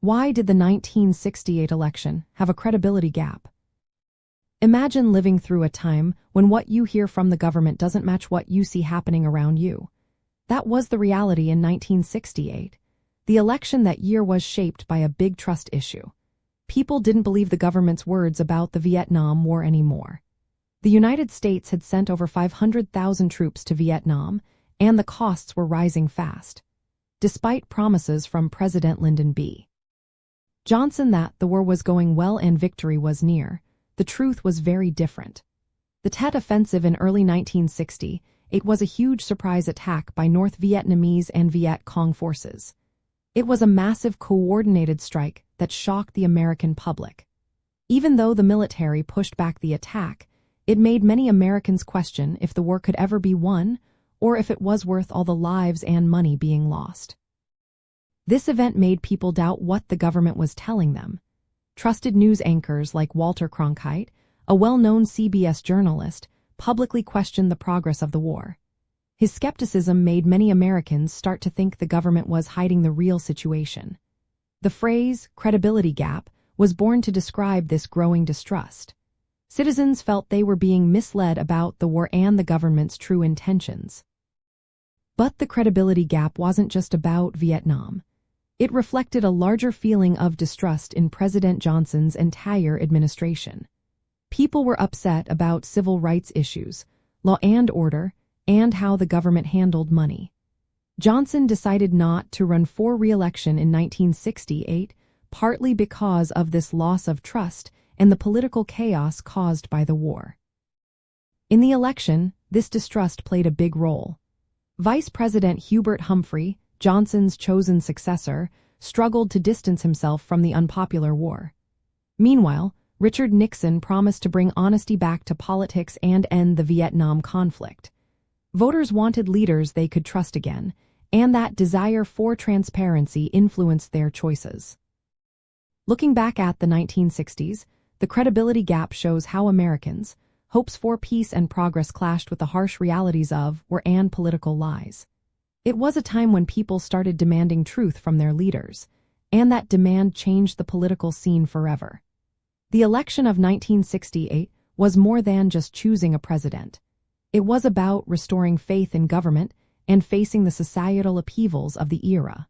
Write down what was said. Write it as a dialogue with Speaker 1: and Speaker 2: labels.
Speaker 1: Why did the 1968 election have a credibility gap? Imagine living through a time when what you hear from the government doesn't match what you see happening around you. That was the reality in 1968. The election that year was shaped by a big trust issue. People didn't believe the government's words about the Vietnam War anymore. The United States had sent over 500,000 troops to Vietnam, and the costs were rising fast, despite promises from President Lyndon B. Johnson that the war was going well and victory was near. The truth was very different. The Tet Offensive in early 1960, it was a huge surprise attack by North Vietnamese and Viet Cong forces. It was a massive coordinated strike that shocked the American public. Even though the military pushed back the attack, it made many Americans question if the war could ever be won or if it was worth all the lives and money being lost. This event made people doubt what the government was telling them. Trusted news anchors like Walter Cronkite, a well-known CBS journalist, publicly questioned the progress of the war. His skepticism made many Americans start to think the government was hiding the real situation. The phrase, credibility gap, was born to describe this growing distrust. Citizens felt they were being misled about the war and the government's true intentions. But the credibility gap wasn't just about Vietnam. It reflected a larger feeling of distrust in President Johnson's entire administration. People were upset about civil rights issues, law and order, and how the government handled money. Johnson decided not to run for re-election in 1968, partly because of this loss of trust and the political chaos caused by the war. In the election, this distrust played a big role. Vice President Hubert Humphrey, Johnson's chosen successor, struggled to distance himself from the unpopular war. Meanwhile, Richard Nixon promised to bring honesty back to politics and end the Vietnam conflict. Voters wanted leaders they could trust again, and that desire for transparency influenced their choices. Looking back at the 1960s, the credibility gap shows how Americans' hopes for peace and progress clashed with the harsh realities of war and political lies. It was a time when people started demanding truth from their leaders, and that demand changed the political scene forever. The election of 1968 was more than just choosing a president. It was about restoring faith in government and facing the societal upheavals of the era.